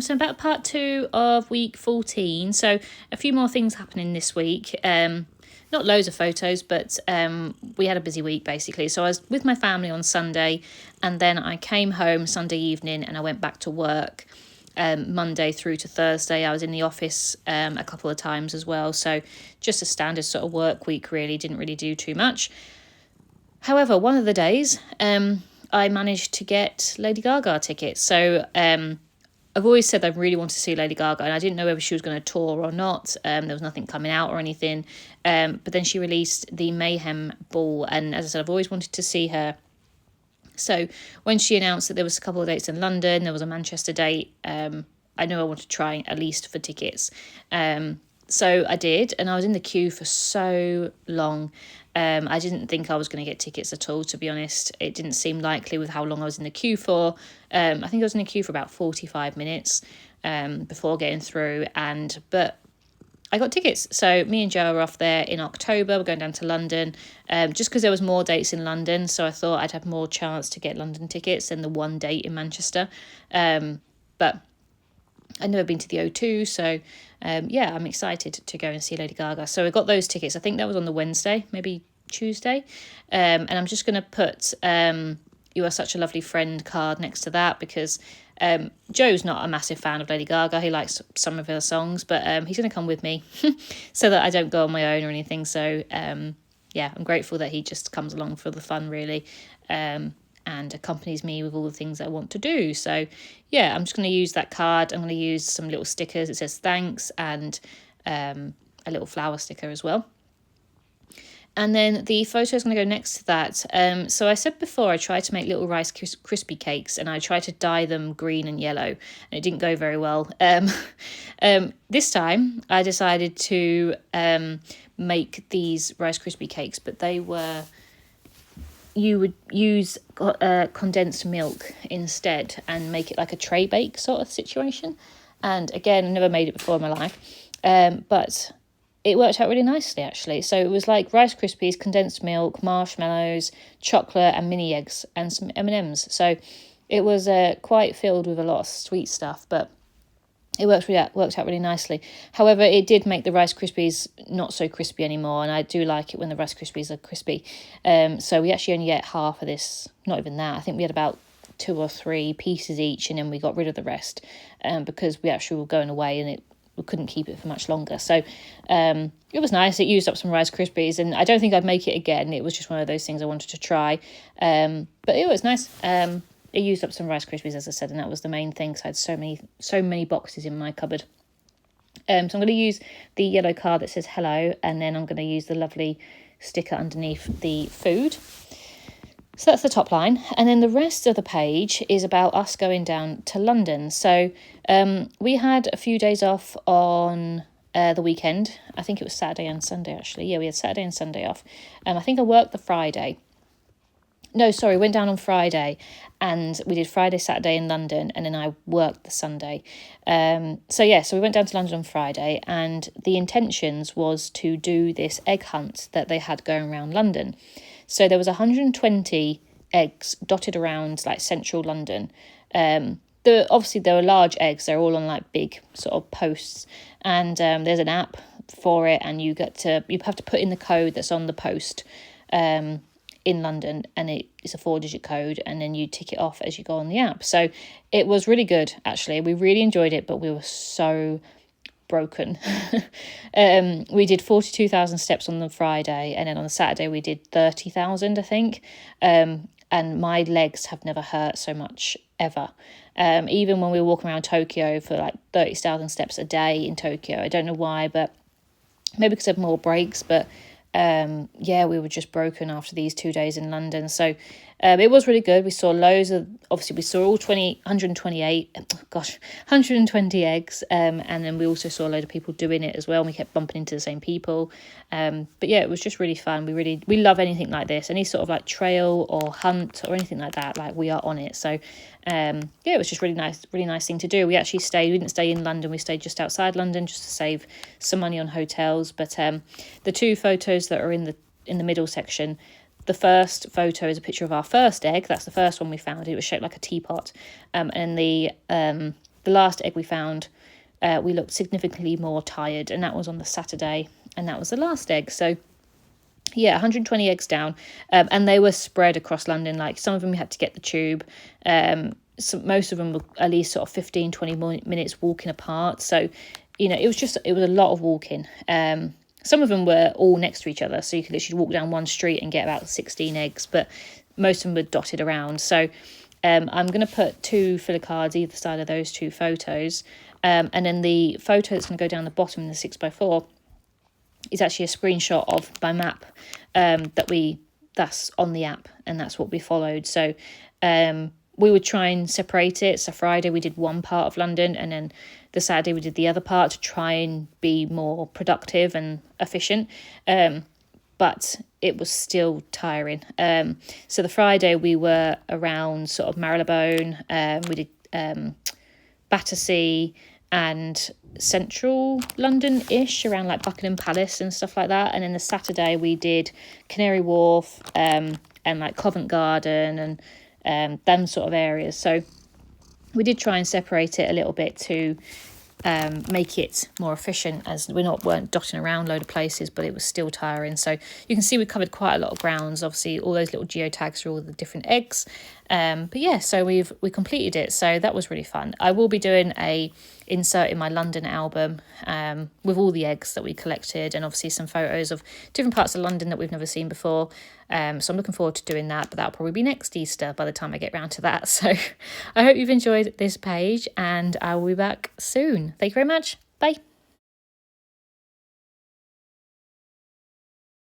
so about part 2 of week 14. So a few more things happening this week. Not loads of photos, but we had a busy week basically. So I was with my family on Sunday, and then I came home Sunday evening and I went back to work Monday through to Thursday. I was in the office a couple of times as well. So just a standard sort of work week really, didn't really do too much. However, one of the days I managed to get Lady Gaga tickets. So I've always said I really wanted to see Lady Gaga, and I didn't know whether she was going to tour or not. There was nothing coming out or anything. But then she released the Mayhem Ball, and as I said, I've always wanted to see her. So when she announced that there was a couple of dates in London, there was a Manchester date, I knew I wanted to try at least for tickets. So I did, and I was in the queue for so long. I didn't think I was going to get tickets at all, to be honest. It didn't seem likely with how long I was in the queue for. I think I was in the queue for about 45 minutes before getting through. But I got tickets. So me and Joe are off there in October. We're going down to London just because there was more dates in London. So I thought I'd have more chance to get London tickets than the one date in Manchester. But I've never been to the O2, so I'm excited to go and see Lady Gaga. So I got those tickets. I think that was on the Wednesday, maybe Tuesday. And I'm just going to put You Are Such a Lovely Friend card next to that because Joe's not a massive fan of Lady Gaga. He likes some of her songs, but he's going to come with me so that I don't go on my own or anything. So, I'm grateful that he just comes along for the fun, really. And accompanies me with all the things I want to do. So, I'm just going to use that card. I'm going to use some little stickers. It says thanks and a little flower sticker as well. And then the photo is going to go next to that. So I said before I tried to make little Rice Krispie cakes and I tried to dye them green and yellow, and it didn't go very well. This time I decided to make these Rice Krispie cakes, but they were... You would use condensed milk instead and make it like a tray bake sort of situation. And again, I never made it before in my life, but it worked out really nicely actually. So it was like Rice Krispies, condensed milk, marshmallows, chocolate and mini eggs and some M&Ms. So it was quite filled with a lot of sweet stuff, but it worked out really nicely. However, it did make the Rice Krispies not so crispy anymore, and I do like it when the Rice Krispies are crispy. So we actually only get half of this, not even that. I think we had about 2 or 3 pieces each, and then we got rid of the rest because we actually were going away and we couldn't keep it for much longer. So it was nice. It used up some Rice Krispies, and I don't think I'd make it again. It was just one of those things I wanted to try. But it was nice. It used up some Rice Krispies, as I said, and that was the main thing, because I had so many boxes in my cupboard. So I'm going to use the yellow card that says hello, and then I'm going to use the lovely sticker underneath the food. So that's the top line. And then the rest of the page is about us going down to London. So we had a few days off on the weekend. I think it was Saturday and Sunday, actually. Yeah, we had Saturday and Sunday off. I think I worked the Friday. No, sorry, went down on Friday and we did Friday, Saturday in London, and then I worked the Sunday. So we went down to London on Friday, and the intentions was to do this egg hunt that they had going around London. So there was 120 eggs dotted around like central London. Obviously there were large eggs, they're all on like big sort of posts, and there's an app for it, and you have to put in the code that's on the post in London, and it's a 4-digit code, and then you tick it off as you go on the app. So it was really good, actually. We really enjoyed it, but we were so broken. We did 42,000 steps on the Friday, and then on the Saturday we did 30,000, I think. And my legs have never hurt so much ever. Even when we were walking around Tokyo for like 30,000 steps a day in Tokyo. I don't know why, but maybe because I had more breaks, but we were just broken after these 2 days in London. So it was really good. We saw loads of, obviously we saw all 120 eggs, and then we also saw a load of people doing it as well, and we kept bumping into the same people. But yeah, it was just really fun. We love anything like this, any sort of like trail or hunt or anything like that, like we are on it. So it was just really nice thing to do. We didn't stay in London, we stayed just outside London just to save some money on hotels. But the 2 photos that are in the middle section, the first photo is a picture of our first egg. That's the first one we found. It was shaped like a teapot. And the the last egg we found, we looked significantly more tired, and that was on the Saturday, and that was the last egg. So yeah, 120 eggs down, and they were spread across London. Like some of them we had to get the tube. So most of them were at least sort of 15, 20 minutes walking apart. So, you know, it was a lot of walking. Some of them were all next to each other, so you could literally walk down one street and get about 16 eggs, but most of them were dotted around. So I'm going to put 2 filler cards either side of those 2 photos, and then the photo that's going to go down the bottom in the 6x4 is actually a screenshot of my map that's on the app, and that's what we followed. So we would try and separate it. So Friday we did one part of London, and then the Saturday we did the other part to try and be more productive and efficient. But it was still tiring. So the Friday we were around sort of Marylebone. We did Battersea and central London-ish, around like Buckingham Palace and stuff like that. And then the Saturday we did Canary Wharf and like Covent Garden and them sort of areas. So we did try and separate it a little bit to make it more efficient, as weren't dotting around load of places, but it was still tiring. So you can see we covered quite a lot of grounds. Obviously all those little geotags for all the different eggs, but yeah, so we completed it, so that was really fun. I will be doing a insert in my London album with all the eggs that we collected, and obviously some photos of different parts of London that we've never seen before. So I'm looking forward to doing that, but that'll probably be next Easter by the time I get round to that. So I hope you've enjoyed this page, and I will be back soon. Thank you very much. Bye.